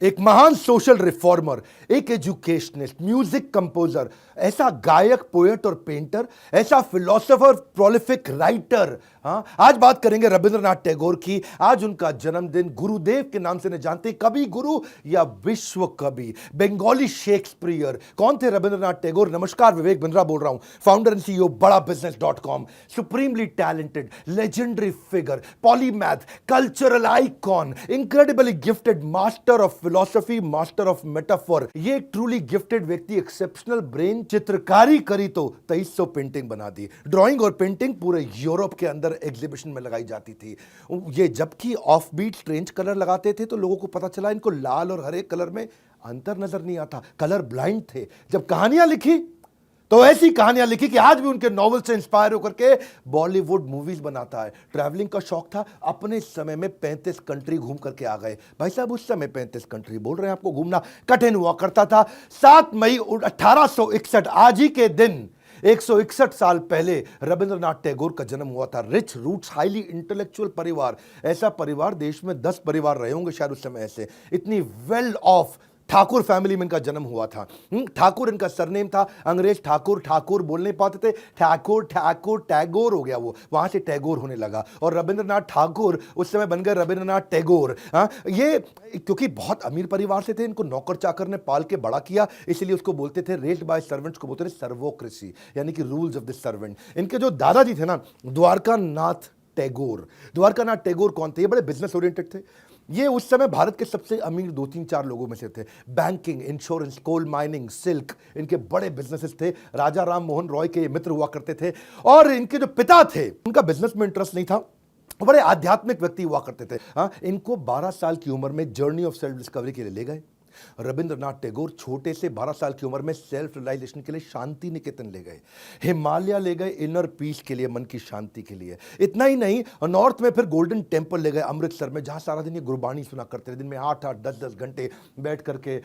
एक महान social reformer, एक एजुकेशनिस्ट, म्यूजिक कंपोजर, ऐसा गायक, पोएट और पेंटर, ऐसा फिलोसोफर, प्रोलिफिक राइटर। हाँ, आज बात करेंगे रविंद्रनाथ टैगोर की। आज उनका जन्मदिन। गुरुदेव के नाम से नहीं जानते, कवि गुरु या विश्व कवि, बंगाली शेक्सपियर। कौन थे रविंद्रनाथ टैगोर? नमस्कार, विवेक बिंद्रा बोल रहा हूं, founder and CEO Bada business dot com. Supremely talented, legendary figure, polymath, cultural icon, incredibly gifted, master of philosophy, master of metaphor. ये एक ट्रूली गिफ्टेड व्यक्ति, एक्सेप्शनल ब्रेन। चित्रकारी करी तो 2300 पेंटिंग बना दी। ड्राइंग और पेंटिंग पूरे यूरोप के अंदर एग्जीबिशन में लगाई जाती थी। ये जबकि ऑफ बीट स्ट्रेंज कलर लगाते थे तो लोगों को पता चला इनको लाल और हरे कलर में अंतर नजर नहीं आता, कलर ब्लाइंड थे। जब कहानियां लिखी तो ऐसी कहानियां लिखी कि आज भी उनके नॉवल से इंस्पायर होकर के बॉलीवुड मूवीज बनाता है। ट्रैवलिंग का शौक था, अपने समय में 35 कंट्री घूम करके आ गए। भाई साहब, उस समय 35 कंट्री बोल रहे हैं, आपको घूमना कठिन हुआ करता था। 7 मई 1861, आज ही के दिन 161 साल पहले रविंद्रनाथ टैगोर का जन्म हुआ था। रिच रूट्स, हाईली इंटेलेक्चुअल परिवार। ऐसा परिवार देश में 10 परिवार रहे होंगे शायद उस समय ऐसे। इतनी वेल ऑफ ठाकुर फैमिली में इनका जन्म हुआ था। ठाकुर इनका सरनेम था। अंग्रेज ठाकुर ठाकुर बोल नहीं पाते थे, ठाकुर ठाकुर टैगोर हो गया, वो वहां से टैगोर होने लगा। और रविंद्रनाथ ठाकुर उस समय बन गए रविंद्रनाथ टैगोर। ये क्योंकि बहुत अमीर परिवार से थे, इनको नौकर चाकर ने पाल के बड़ा किया, इसलिए उसको बोलते थे, रेस्ड बाय सर्वेंट्स को बोलते थे सर्वोक्रेसी, यानी कि रूल्स ऑफ द सर्वेंट। इनके जो दादाजी थे ना, द्वारकानाथ टैगोर। द्वारकानाथ टैगोर कौन थे? ये बड़े बिजनेस ओरिएंटेड थे। ये उस समय भारत के सबसे अमीर 2-3-4 लोगों में से थे। Banking, insurance, coal mining, silk, इनके बड़े बिजनेसेस थे। राजा राम मोहन रॉय के ये मित्र हुआ करते थे। और इनके जो पिता थे, उनका बिजनेस में इंटरेस्ट नहीं था, बड़े आध्यात्मिक व्यक्ति हुआ करते थे। हाँ, इनको 12 साल की उम्र में जर्नी ऑफ सेल्फ डिस्कवरी के लिए ले गए। रविंद्रनाथ टैगोर छोटे से 12 साल की उम्र में सेल्फ रियलाइजेशन के लिए शांति निकेतन ले गए, हिमालय ले गए इनर पीस के लिए, मन की शांति के लिए। इतना ही नहीं, नॉर्थ में फिर गोल्डन टेम्पल ले गए अमृतसर में, जहां सारा दिन ये गुरबानी सुना करते थे। दिन में 8-8, 10-10 घंटे बैठ करके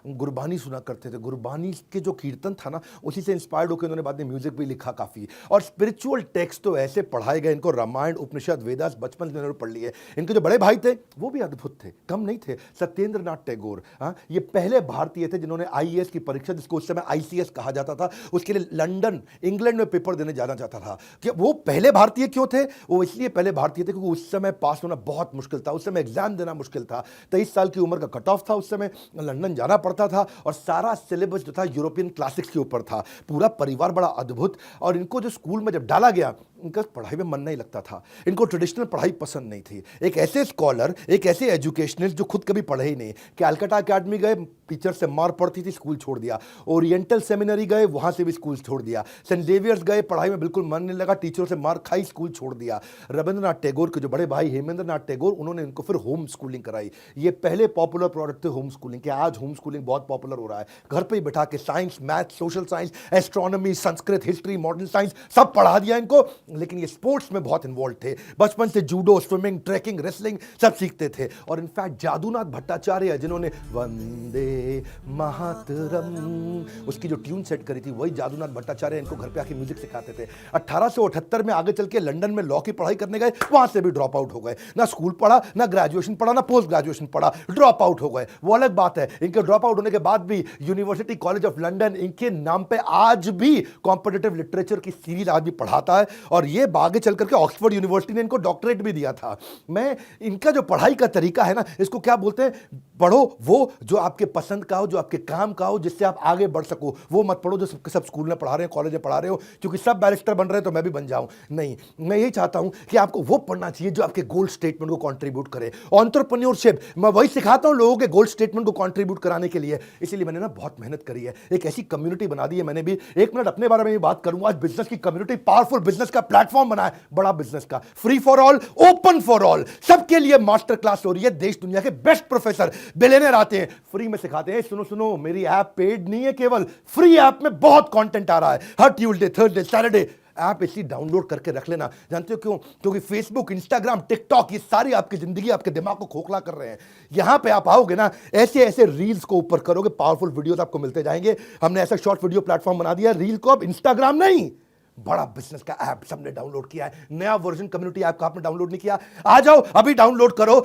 गुरबानी सुना करते थे। गुरबानी के जो कीर्तन था ना, उसी से इंस्पायर्ड होकर उन्होंने बाद में म्यूजिक भी लिखा काफी। और स्पिरिचुअल टेक्स्ट तो ऐसे पढ़ाए गए इनको, रामायण, उपनिषद, वेदास बचपन से उन्होंने पढ़ लिए। इनके जो बड़े भाई थे वो भी अद्भुत थे, कम नहीं थे। सत्येंद्रनाथ टैगोर, ये पहले भारतीय थे जिन्होंने आईएएस की परीक्षा, जिसको उस समय आईसीएस कहा जाता था, उसके लिए लंदन, इंग्लैंड में पेपर देने जाना चाहता था। कि वो पहले भारतीय क्यों थे? वो इसलिए पहले भारतीय थे क्योंकि उस समय पास होना बहुत मुश्किल था, उस समय एग्जाम देना मुश्किल था। 23 साल की उम्र का कट ऑफ था उस समय, लंदन जाना पड़ता था और सारा सिलेबस जो था यूरोपियन क्लासिक्स के ऊपर था। पूरा परिवार बड़ा अद्भुत। और इनको जो स्कूल में जब डाला गया, इनका पढ़ाई में मन नहीं लगता था, इनको ट्रेडिशनल पढ़ाई पसंद नहीं थी। एक ऐसे स्कॉलर, एक ऐसे एजुकेशनिस्ट जो खुद कभी पढ़े ही नहीं, कैलकाटा अकेडमी गए, टीचर से मार पड़ती थी, स्कूल छोड़ दिया। ओरिएंटल सेमिनरी गए, वहां से भी स्कूल छोड़ दिया। सेंट जेवियर्स गए, पढ़ाई में बिल्कुल मन नहीं लगा, टीचरों से मार खाई, स्कूल छोड़ दिया। रविंद्रनाथ टैगोर के जो बड़े भाई हेमेंद्रनाथ टैगोर, उन्होंने इनको फिर होम स्कूलिंग कराई। ये पहले पॉपुलर प्रोडक्ट थे होम स्कूलिंग के। आज होम स्कूलिंग बहुत पॉपुलर हो रहा है, घर पे ही बैठा के science, math, social science, astronomy, Sanskrit, history, modern science सब पढ़ा दिया इनको। लेकिन ये स्पोर्ट्स में बहुत इन्वॉल्व थे, बचपन से जूडो, स्विमिंग, ट्रैकिंग, रेसलिंग सब सीखते थे। और इनफैक्ट जादूनाथ भट्टाचार्य, जिन्होंने वंदे मातरम उसकी जो ट्यून सेट करी थी, वही जादूनाथ भट्टाचार्य इनको घर पे आके म्यूजिक सिखाते थे। 1878 में आगे चल के लंदन में लॉ की पढ़ाई करने गए, वहां से भी ड्रॉप आउट हो गए। ना स्कूल पढ़ा, ना ग्रेजुएशन पढ़ा, ना पोस्ट ग्रेजुएशन पढ़ा, ड्रॉप आउट हो गए। वो अलग बात है। इनके ड्रॉप आउट होने के बाद भी यूनिवर्सिटी कॉलेज ऑफ लंदन इनके नाम पे आज भी कॉम्पिटिटिव लिटरेचर की सीरीज आज भी पढ़ाता है। और ये आगे चल करके ऑक्सफोर्ड यूनिवर्सिटी ने इनको डॉक्टरेट भी दिया था। मैं इनका जो पढ़ाई का तरीका है ना, इसको क्या बोलते हैं, पढ़ो वो जो आपके पसंद का हो, जो आपके काम का हो, जिससे आप आगे बढ़ सको। वो मत पढ़ो जो सब स्कूल में पढ़ा रहे हैं, कॉलेज में पढ़ा रहे हो, क्योंकि सब बैरिस्टर बन रहे हैं तो मैं भी बन जाऊं। नहीं, मैं यही चाहता हूं कि आपको वो पढ़ना चाहिए जो आपके गोल स्टेटमेंट को कंट्रीब्यूट करे। एंटरप्रेन्योरशिप, मैं वही सिखाता हूं लोगों के गोल स्टेटमेंट को कंट्रीब्यूट कराने के लिए। इसीलिए मैंने ना बहुत मेहनत करी है, एक ऐसी कम्युनिटी बना दी है मैंने भी। 1 मिनट अपने बारे में भी बात करूंगा। आज बिजनेस की कम्युनिटी, पावरफुल बिजनेस का प्लेटफॉर्म बना है, बड़ा बिजनेस का, free for all, open for all, सबके लिए मास्टर क्लास हो रही है। देश दुनिया के बेस्ट प्रोफेसर, बिलियनर आते हैं, फ्री में सिखाते हैं। सुनो सुनो, मेरी ऐप पेड नहीं है, केवल फ्री ऐप में बहुत कंटेंट आ रहा है। हर ट्यूसडे, थर्सडे, सैटरडे ऐप इसी डाउनलोड करके रख लेना। जानते हो क्यों? क्योंकि फेसबुक, इंस्टाग्राम, टिकटॉक, ये सारी आपकी जिंदगी, आपके दिमाग को खोखला कर रहे हैं। यहां पे आप आओगे ना, ऐसे ऐसे रील्स को ऊपर करोगे, पावरफुल वीडियोस आपको मिलते जाएंगे। हमने ऐसा शॉर्ट वीडियो प्लेटफॉर्म बना दिया, रील को अब इंस्टाग्राम नहीं, बड़ा बिजनेस का ऐप सबने डाउनलोड किया है। नया वर्जन कम्युनिटी ऐप का आपने डाउनलोड नहीं किया? आ जाओ, अभी डाउनलोड करो।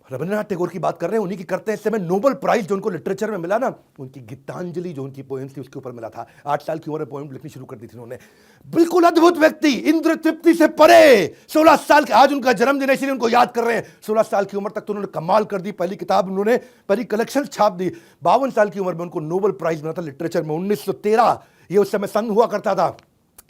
रविंद्रनाथ टैगोर की बात कर रहे हैं, उन्हीं की करते हैं। इस समय नोबेल प्राइज जो उनको लिटरेचर में मिला ना, उनकी गीतांजलि जो उनकी पोएम्स थी उसके ऊपर मिला था। 8 साल की उम्र में पोएम लिखनी शुरू कर दी थी उन्होंने। बिल्कुल अद्भुत व्यक्ति, इंद्र तृप्ति से परे। 16 साल के, आज उनका जन्मदिन है इसलिए उनको याद कर रहे हैं। 16 साल की उम्र तक तो उन्होंने कमाल कर दी, पहली किताब उन्होंने, पहली कलेक्शन छाप दी। 52 साल की उम्र में उनको नोबेल प्राइज मिला था लिटरेचर में, 1913। ये उस समय सन हुआ करता था।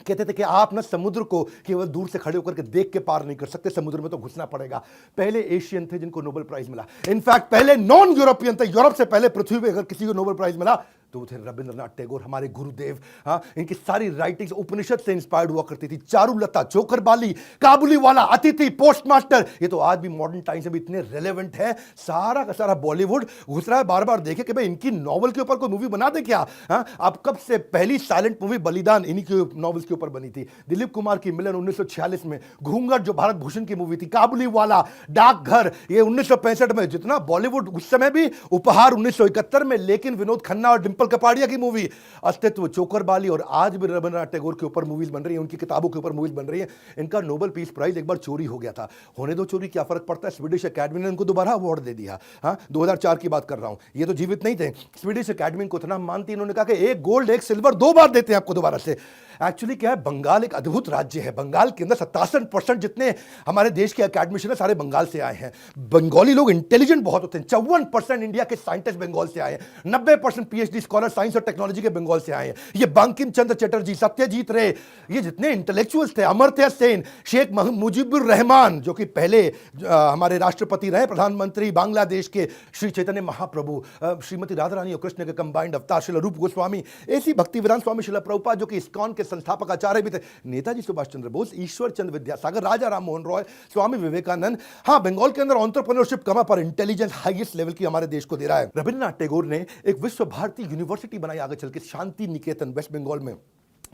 कहते थे कि आप ना समुद्र को केवल दूर से खड़े होकर के देख के पार नहीं कर सकते, समुद्र में तो घुसना पड़ेगा। पहले एशियन थे जिनको नोबेल प्राइज मिला। इनफैक्ट पहले नॉन यूरोपियन थे, यूरोप से पहले पृथ्वी पे अगर किसी को नोबेल प्राइज मिला तो वो थे रविंद्रनाथ टैगोर, हमारे गुरुदेव। हाँ, इनकी सारी राइटिंग्स उपनिषद से इंस्पायर्ड हुआ करती थी। चारुलता, जोकरबाली, काबुली वाला, अतिथि, पोस्टमास्टर, ये तो आज भी मॉडर्न टाइम्स में भी इतने रेलेवेंट है। सारा का सारा बॉलीवुड घुस रहा है, बार बार देखे कि भाई इनकी नॉवल के ऊपर कोई मूवी बना दे क्या। हाँ, अब कब से पहली साइलेंट मूवी बलिदान इन्हीं की नॉवल्स के ऊपर बनी थी। दिलीप कुमार की मिलन 1946 में, घूंघट जो भारत भूषण की मूवी थी, काबुली वाला, डाकघर ये 1965 में। जितना बॉलीवुड उस समय भी, उपहार 1971 में, लेकिन विनोद खन्ना और कपाड़िया की मूवी, अस्तित्व, चोकरबाली, और आज भी रविंद्रनाथ टैगोर के ऊपर मूवीज बन रही है, उनकी किताबों के ऊपर मूवीज बन रही है। इनका नोबेल पीस प्राइज एक बार चोरी हो गया था, होने दो चोरी, क्या फर्क पड़ता है। स्वीडिश अकेडमी ने उनको दोबारा अवार्ड दे दिया। हाँ, 2004 की बात कर रहा हूं, ये तो जीवित नहीं थे। स्वीडिश अकेडमी को इतना मानती, इन्होंने कहा कि एक गोल्ड एक सिल्वर 2 बार देते हैं आपको दोबारा से। एक्चुअली क्या है, बंगाल एक अद्भुत राज्य है। बंगाल के अंदर 87% जितने हमारे देश के अकेडमिशियन सारे बंगाल से आए हैं। बंगाली लोग इंटेलिजेंट बहुत होते हैं। 54% इंडिया के साइंटिस्ट बंगाल से आए हैं। 90% पीएचडी स्कॉलर साइंस और टेक्नोलॉजी के बंगाल से आए हैं। ये बंकिम चंद्र चटर्जी, सत्यजीत रे, ये जितने इंटेलेक्चुअल्स थे, अमर्त्य सेन, शेख मुजीबुर रहमान जो कि पहले हमारे राष्ट्रपति रहे, प्रधानमंत्री बांग्लादेश के, श्री चैतन्य महाप्रभु, श्रीमती राधा रानी और कृष्ण के कंबाइंड अवतार, श्रील रूप गोस्वामी, ऐसी भक्तिवेदांत स्वामी श्रील प्रभुपाद जो कि इस्कॉन के संस्थापक आचार्य भी थे, नेताजी सुभाष चंद्र बोस, ईश्वर चंद्र विद्यासागर, राजा राम मोहन रॉय, स्वामी विवेकानंद। हाँ, बंगाल के अंदर एंटरप्रेन्योरशिप कमा पर इंटेलिजेंस हाईएस्ट लेवल की हमारे देश को दे रहा है। रविंद्रनाथ टैगोर ने एक विश्व भारती यूनिवर्सिटी बनाई आगे चल के, शांति निकेतन, वेस्ट बंगाल में।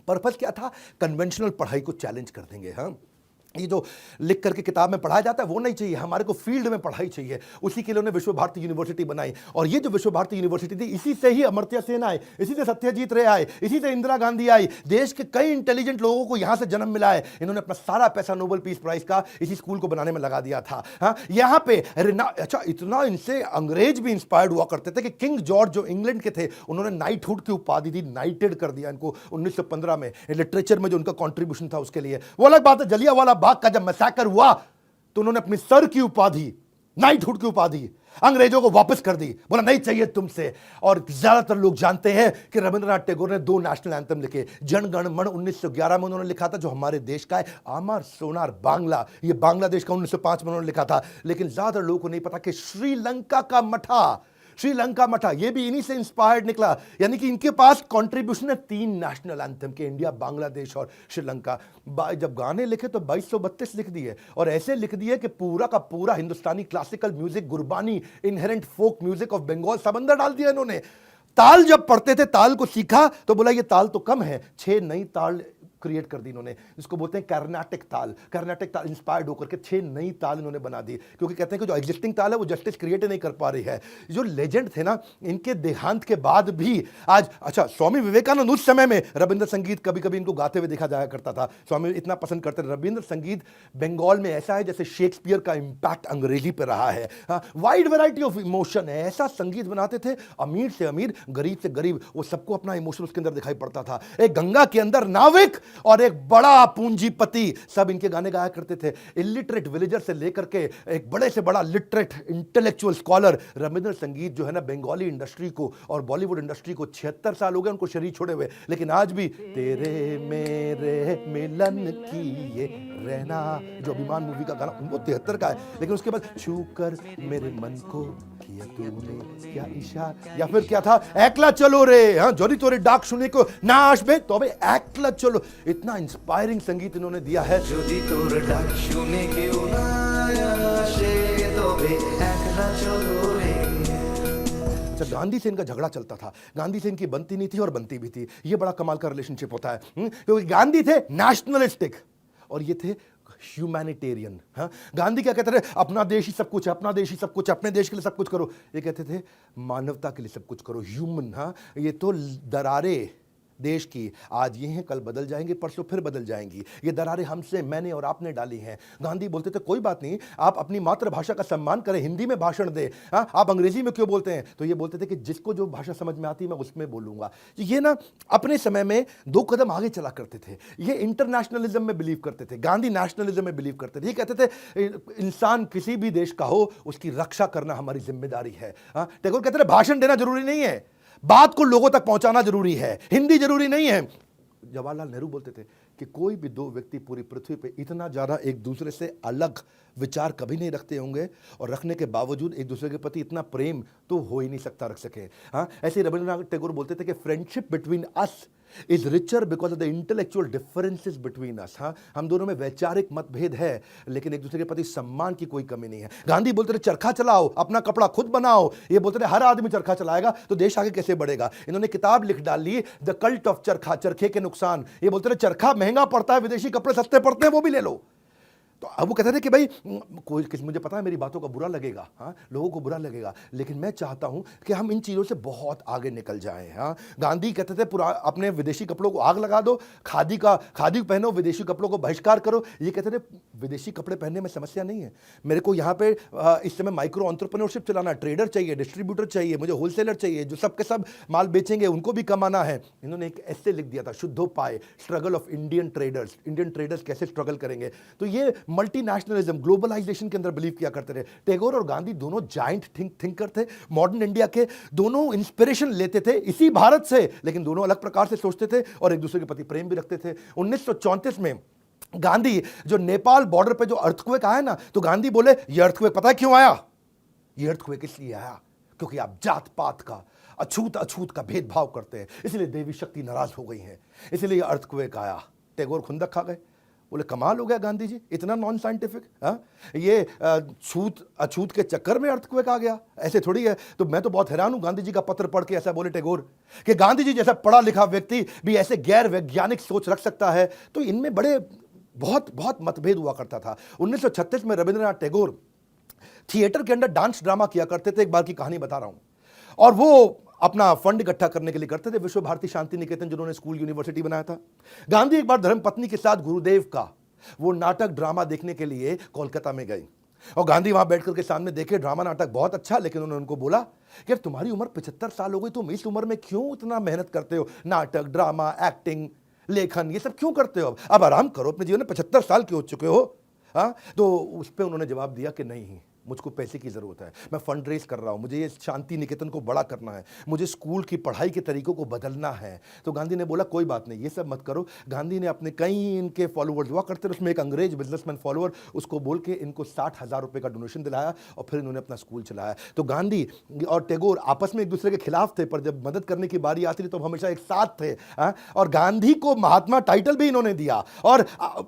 पर्पस क्या था, कन्वेंशनल पढ़ाई को चैलेंज कर देंगे। हाँ, ये जो लिख करके किताब में पढ़ाया जाता है वो नहीं चाहिए, हमारे को फील्ड में पढ़ाई चाहिए। उसी के लिए उन्होंने विश्व भारती यूनिवर्सिटी बनाई। और ये जो विश्व भारती यूनिवर्सिटी थी, इसी से ही अमर्त्य सेन आए, इसी से सत्यजीत रे आए, इसी से इंदिरा गांधी आई। देश के कई इंटेलिजेंट लोगों को यहां से जन्म मिला है। इन्होंने अपना सारा पैसा नोबेल पीस प्राइज का इसी स्कूल को बनाने में लगा दिया था। हाँ, यहाँ पे अच्छा, इतना इनसे अंग्रेज भी इंस्पायर्ड हुआ करते थे कि किंग जॉर्ज जो इंग्लैंड के थे, उन्होंने नाइटहुड की उपाधि दी, नाइटेड कर दिया इनको 1915 में। लिटरेचर में जो उनका कॉन्ट्रीब्यूशन था उसके लिए। वो अलग बात है, जलियांवाला बाग का जब मैसेकर हुआ तो उन्होंने अपनी सर की उपाधि, नाइटहुड की उपाधि अंग्रेजों को वापस कर दी, बोला नहीं चाहिए तुमसे। और ज्यादातर लोग जानते हैं कि रविंद्रनाथ टैगोर ने 2 नेशनल एंथम लिखे। जन गण मन 1911 में उन्होंने लिखा था, जो हमारे देश का है। आमार सोनार बांग्ला, ये बांग्लादेश का 1905 में उन्होंने लिखा था। लेकिन ज्यादातर लोगों को नहीं पता कि श्रीलंका का मठा, श्रीलंका मठा, ये भी इन्हीं से इंस्पायर्ड निकला। यानी कि इनके पास कंट्रीब्यूशन है 3 नेशनल एंथम के, इंडिया, बांग्लादेश और श्रीलंका। जब गाने लिखे तो 2232 लिख दिए, और ऐसे लिख दिए कि पूरा का पूरा Hindustani classical music, Gurbani, inherent folk music of Bengal सब अंदर डाल दिया इन्होंने। ताल जब पढ़ते थे, ताल को सीखा तो बोला ये ताल तो कम है, 6 नई ताल क्रिएट कर दी इन्होंने, जिसको बोलते हैं कर्नाटक ताल। कर्नाटक ताल इंस्पायर्ड होकर के 6 नई ताल इन्होंने बना दी, क्योंकि कहते हैं कि जो एग्जिस्टिंग ताल है वो जस्टिस क्रिएट नहीं कर पा रही है। जो लेजेंड थे ना, इनके देहांत के बाद भी आज, अच्छा, स्वामी विवेकानंद उस समय में रविंद्र संगीत कभी कभी इनको गाते हुए देखा जाया करता था। स्वामी इतना पसंद करते थे रविंद्र संगीत। बंगाल में ऐसा है जैसे शेक्सपियर का इंपैक्ट अंग्रेजी पर रहा है। वाइड वैरायटी ऑफ इमोशन है, ऐसा संगीत बनाते थे, अमीर से अमीर, गरीब से गरीब, वो सबको अपना इमोशन उसके अंदर दिखाई पड़ता था। एक गंगा के अंदर नाविक और एक बड़ा पूंजीपति, सब इनके गाने गाया करते थे। इलिटरेट विलेजर से लेकर के एक बड़े से बड़ा लिटरेट इंटेलेक्चुअल स्कॉलर। रविंद्र संगीत जो है ना, बंगाली इंडस्ट्री को और बॉलीवुड इंडस्ट्री को 76 साल हो गए उनको शरीर छोड़े हुए, लेकिन आज भी तेरे मेरे मिलन की ये रहना, जो अभिमान मूवी का गाना, वो 73 का है। लेकिन उसके बाद छू कर मेरे मन को किया तूने क्या इशारा, या फिर क्या था, एकला चलो रे, हाँ, जोरी तोरे डाक सुने को ना आसबे तो अबे एकला चलो। इतना इंस्पायरिंग संगीत इन्होंने दिया है। जोरी तोरे डाक सुने क्यों ना आसे तो बे एकला चलो रे। अच्छा, गांधी से इनका झगड़ा चलता था, गांधी से इनकी बनती नहीं थी और बनती भी थी। ये बड़ा कमाल का रिलेशनशिप होता है, क्योंकि गांधी थे नेशनलिस्टिक और ये थे ह्यूमैनिटेरियन। हाँ, गांधी क्या कहते थे, अपना देश ही सब कुछ है, अपना देश ही सब कुछ, अपने देश के लिए सब कुछ करो। ये कहते थे मानवता के लिए सब कुछ करो, ह्यूमन। हाँ, ये तो दरारे देश की आज ये हैं, कल बदल जाएंगे, परसों फिर बदल जाएंगी। ये दरारें हमसे, मैंने और आपने डाली हैं। गांधी बोलते थे कोई बात नहीं, आप अपनी मातृभाषा का सम्मान करें, हिंदी में भाषण दें, हाँ आप अंग्रेजी में क्यों बोलते हैं? तो ये बोलते थे कि जिसको जो भाषा समझ में आती मैं उसमें बोलूंगा। तो ये ना अपने समय में 2 कदम आगे चला करते थे। ये इंटरनेशनलिज्म में बिलीव करते थे, गांधी नेशनलिज्म में बिलीव करते थे। ये कहते थे इंसान किसी भी देश का हो, उसकी रक्षा करना हमारी जिम्मेदारी है। हाँ, टैगोर कहते थे भाषण देना जरूरी नहीं है, बात को लोगों तक पहुंचाना जरूरी है, हिंदी जरूरी नहीं है। जवाहरलाल नेहरू बोलते थे कि कोई भी 2 व्यक्ति पूरी पृथ्वी पे इतना ज्यादा एक दूसरे से अलग विचार कभी नहीं रखते होंगे, और रखने के बावजूद एक दूसरे के प्रति इतना प्रेम तो हो ही नहीं सकता रख सके। हाँ, ऐसे रविंद्रनाथ टैगोर बोलते थे कि friendship between us is richer because of the intellectual differences between us. हाँ, हम दोनों में वैचारिक मतभेद है, लेकिन एक दूसरे के प्रति सम्मान की कोई कमी नहीं है। गांधी बोलते थे चरखा चलाओ, अपना कपड़ा खुद बनाओ। ये बोलते थे हर आदमी चरखा चलाएगा तो देश आगे कैसे बढ़ेगा। इन्होंने किताब लिख डाली द कल्ट ऑफ चरखा, चरखे के नुकसान। ये बोलते थे चरखा महंगा पड़ता है, विदेशी कपड़े सस्ते पड़ते हैं, वो भी ले लो। तो अब वो कहते थे कि भाई कोई मुझे पता है मेरी बातों का बुरा लगेगा, हाँ लोगों को बुरा लगेगा, लेकिन मैं चाहता हूं कि हम इन चीज़ों से बहुत आगे निकल जाएं। हाँ, गांधी कहते थे पूरा अपने विदेशी कपड़ों को आग लगा दो, खादी पहनो, विदेशी कपड़ों को बहिष्कार करो। ये कहते थे विदेशी कपड़े पहनने में समस्या नहीं है, मेरे को यहाँ पे इस समय माइक्रो एंटरप्रेन्योरशिप चलाना, ट्रेडर चाहिए, डिस्ट्रीब्यूटर चाहिए, मुझे होलसेलर चाहिए, जो सब के सब माल बेचेंगे उनको भी कमाना है। इन्होंने एक ऐसे लिख दिया था, शुद्धोपाय, स्ट्रगल ऑफ इंडियन ट्रेडर्स कैसे स्ट्रगल करेंगे। तो ये मल्टीनेशनलिज्म, ग्लोबलाइजेशन के अंदर बिलीव किया करते थे। टैगोर और गांधी दोनों जाइंट थिंकर थे, मॉडर्न इंडिया के। दोनों इंस्पिरेशन लेते थे इसी भारत से, लेकिन दोनों अलग प्रकार से सोचते थे और एक दूसरे के प्रति प्रेम भी रखते थे। 1934 में गांधी जो नेपाल बॉर्डर पे जो अर्थक्वेक आया ना, तो गांधी बोले ये अर्थक्वेक पता है क्यों आया? ये अर्थक्वेक इसलिए आया क्योंकि आप जात पात का, अछूत का भेदभाव करते हैं, इसलिए देवी शक्ति नाराज हो गई है, इसलिए अर्थक्वेक आया। टैगोर खुंदक खा गए, बोले कमाल हो गया गांधी जी, इतना नॉन साइंटिफिक। हाँ, ये अछूत के चक्कर में अर्थक्वेक आ गया, ऐसे थोड़ी है। तो मैं तो बहुत हैरान हूं गांधी जी का पत्र पढ़ के। ऐसा बोले टैगोर कि गांधी जी जैसा पढ़ा लिखा व्यक्ति भी ऐसे गैर वैज्ञानिक सोच रख सकता है। तो इनमें बड़े बहुत मतभेद हुआ करता था। 1936 में रविंद्रनाथ टैगोर थिएटर के अंदर डांस ड्रामा किया करते थे। एक बार की कहानी बता रहा हूं, और वो अपना फंड इकट्ठा करने के लिए करते थे। विश्व भारती शांति निकेतन जिन्होंने स्कूल यूनिवर्सिटी बनाया था। गांधी एक बार धर्मपत्नी के साथ गुरुदेव का वो नाटक ड्रामा देखने के लिए कोलकाता में गए, और गांधी वहां बैठकर के सामने देखे ड्रामा नाटक बहुत अच्छा, लेकिन उन्होंने उनको बोला कि यार तुम्हारी उम्र 75 साल हो गई, तुम इस उम्र में क्यों इतना मेहनत करते हो? नाटक, ड्रामा, एक्टिंग, लेखन, ये सब क्यों करते हो? अब आराम करो, अपने जीवन में 75 साल के हो चुके हो। हाँ, तो उस पर उन्होंने जवाब दिया कि नहीं, मुझको पैसे की ज़रूरत है, मैं फंड रेज कर रहा हूँ, मुझे ये शांति निकेतन को बड़ा करना है, मुझे स्कूल की पढ़ाई के तरीकों को बदलना है। तो गांधी ने बोला कोई बात नहीं, ये सब मत करो। गांधी ने अपने कई इनके फॉलोअर्स हुआ करते थे, उसमें एक अंग्रेज बिजनेसमैन फॉलोअर, उसको बोल के इनको 60,000 रुपये का डोनेशन दिलाया, और फिर इन्होंने अपना स्कूल चलाया। तो गांधी और टैगोर आपस में एक दूसरे के खिलाफ थे, पर जब मदद करने की बारी आती थी तो हमेशा एक साथ थे। और गांधी को महात्मा टाइटल भी इन्होंने दिया, और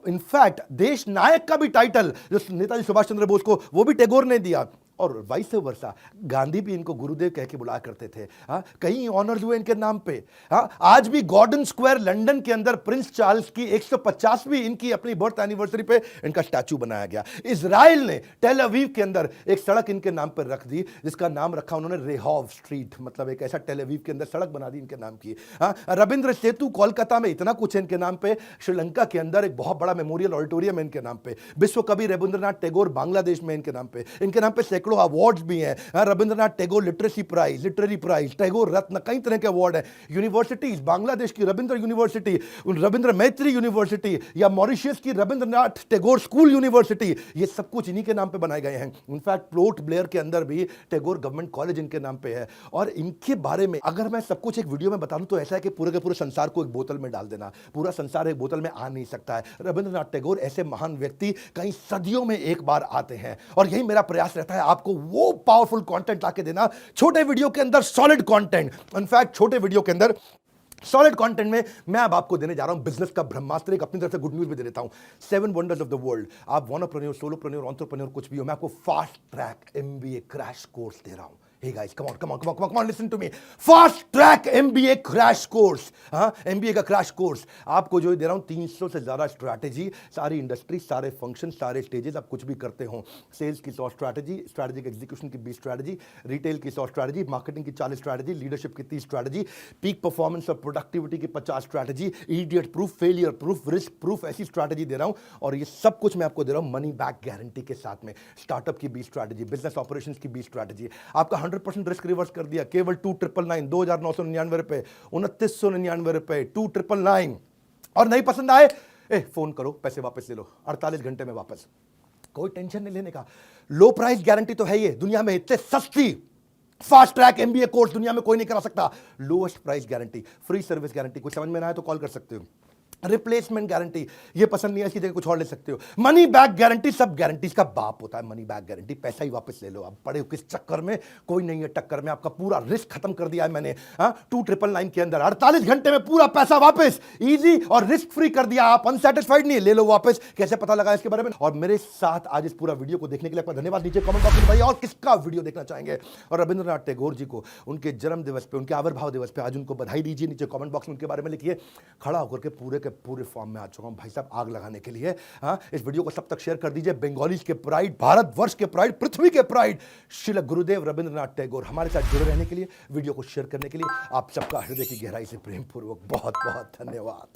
इनफैक्ट देश नायक का भी टाइटल जो नेताजी सुभाष चंद्र बोस को, वो भी टैगोर ने दिया, और वाइस वर्सा। गांधी भी इनको गुरुदेव कह के बुलाया करते थे। हाँ, कई ऑनर्स हुए इनके नाम पे। हाँ, आज भी गॉर्डन स्क्वायर लंदन के अंदर प्रिंस चार्ल्स की 150वीं इनकी अपनी बर्थ एनिवर्सरी पे इनका स्टैचू बनाया गया। इजराइल ने टेल अवीव के अंदर एक सड़क इनके नाम पर रख दी, जिसका नाम रखा उन्होंने रेहॉव स्ट्रीट, मतलब एक ऐसा टेल अवीव के अंदर सड़क बना दी इनके नाम की। हाँ, रविंद्र सेतु कोलकाता में, इतना कुछ है इनके नाम पे। श्रीलंका के अंदर एक बहुत बड़ा मेमोरियल ऑडिटोरियम है इनके नाम पे। विश्व कवि रविंद्रनाथ टैगोर बांग्लादेश में इनके नाम पे सैकड़ों अवार्ड्स भी हैं। Rabindranath Tagore literacy prize, literary prize, Tagore Ratna, कई तरह के अवार्ड हैं। यूनिवर्सिटीज, बांग्लादेश की रविंद्र यूनिवर्सिटी, रविंद्र मैत्री यूनिवर्सिटी, या मॉरिशस की रविंद्रनाथ टैगोर स्कूल यूनिवर्सिटी, ये सब कुछ इन्हीं के नाम पे बनाए गए हैं। इनफैक्ट पोर्ट ब्लेयर के अंदर भी टैगोर गवर्नमेंट कॉलेज इनके नाम पे है। और इनके बारे में अगर मैं सब कुछ एक वीडियो में बता दूं तो ऐसा है कि पूरे के पूरे संसार को एक बोतल में डाल देना, पूरा संसार एक बोतल में आ नहीं सकता है। रविंद्रनाथ टैगोर ऐसे महान व्यक्ति कई सदियों में एक बार आते हैं, और यही मेरा प्रयास रहता है आपको वो पावरफुल कंटेंट लाके देना, छोटे वीडियो के अंदर सॉलिड कंटेंट। इनफैक्ट छोटे वीडियो के अंदर सॉलिड कंटेंट में मैं अब आपको देने जा रहा हूं बिजनेस का ब्रह्मास्त्र। एक अपनी तरफ से गुड न्यूज भी दे देता हूं, 7 वंडर्स ऑफ द वर्ल्ड। आप वॉनरप्रेन्योर, सोलोप्रेन्योर, एंटरप्रेन्योर कुछ भी हो, मैं आपको fast track MBA crash course दे रहा हूं। Hey guys, come on, listen to me. Fast track MBA crash course. हाँ, MBA का क्रैश कोर्स आपको जो दे रहा हूँ 300 से ज़्यादा स्ट्रैटेजी, सारी इंडस्ट्री, सारे फंक्शन, सारे स्टेजेस, आप कुछ भी करते हो। सेल्स की 100 स्ट्रैटेजी, स्ट्रैटेजिक एग्जीक्यूशन की 20 स्ट्रैटेजी, रिटेल की 100 स्ट्रैटेजी, मार्केटिंग की 40 स्ट्रैटेजी, लीडरशिप की 30 स्ट्रैटेजी, पीक परफॉर्मेंस और प्रोडक्टिविटी की 50 strategy, idiot proof, failure proof, risk proof, ऐसी स्ट्रैटेजी दे रहा हूँ। और ये सब कुछ मैं आपको दे रहा हूँ मनी बैक गारंटी के साथ में। स्टार्टअप की 20 स्ट्रैटेजी, बिजनेस ऑपरेशन की 20 स्ट्रैटेजी, आपका 100% रिस्क रिवर्स कर दिया केवल 2999, 2999 रुपए, 2999 रुपए, 2999। और नहीं पसंद आए फोन करो, पैसे वापस ले लो 48 घंटे में वापस। कोई टेंशन नहीं लेने का। लो प्राइस गारंटी तो है ये, दुनिया में इतने सस्ती फास्ट ट्रैक एमबीए कोर्स दुनिया में कोई नहीं करा सकता। Lowest price guarantee, free service guarantee, कुछ समझ में ना आए तो कॉल कर सकते हो। रिप्लेसमेंट गारंटी, ये पसंद नहीं है इसकी जगह कुछ और ले सकते हो। मनी बैक गारंटी, सब गारंटीज का बाप होता है मनी बैक गारंटी। पैसा ही वापस ले लो। अब पड़े हो किस चक्कर में, कोई नहीं है टक्कर में, आपका पूरा रिस्क खत्म कर दिया है मैंने। 2999 के अंदर 48 घंटे में पूरा पैसा वापस, इजी और रिस्क फ्री कर दिया। आप अनसेटिस्फाइड नहीं, ले लो वापस। कैसे पता लगा इसके बारे में? और मेरे साथ आज इस पूरा वीडियो को देखने के लिए आपका धन्यवाद। नीचे कमेंट बॉक्स में बताइए और किसका वीडियो देखना चाहेंगे। और रविंद्रनाथ टैगोर जी को उनके जन्म दिवस पे, उनके आविर्भाव दिवस पे आज उनको बधाई दीजिए। नीचे कमेंट बॉक्स में उनके बारे में लिखिए। खड़ा होकर के पूरे फॉर्म में आ चुका हूं भाई साहब आग लगाने के लिए। इस वीडियो को सब तक शेयर कर दीजिए। बंगालीज के प्राइड, भारतवर्ष के प्राइड, पृथ्वी के प्राइड श्री गुरुदेव रविंद्रनाथ टैगोर हमारे साथ जुड़े रहने के लिए, वीडियो को शेयर करने के लिए आप सबका हृदय की गहराई से प्रेम पूर्वक बहुत बहुत धन्यवाद।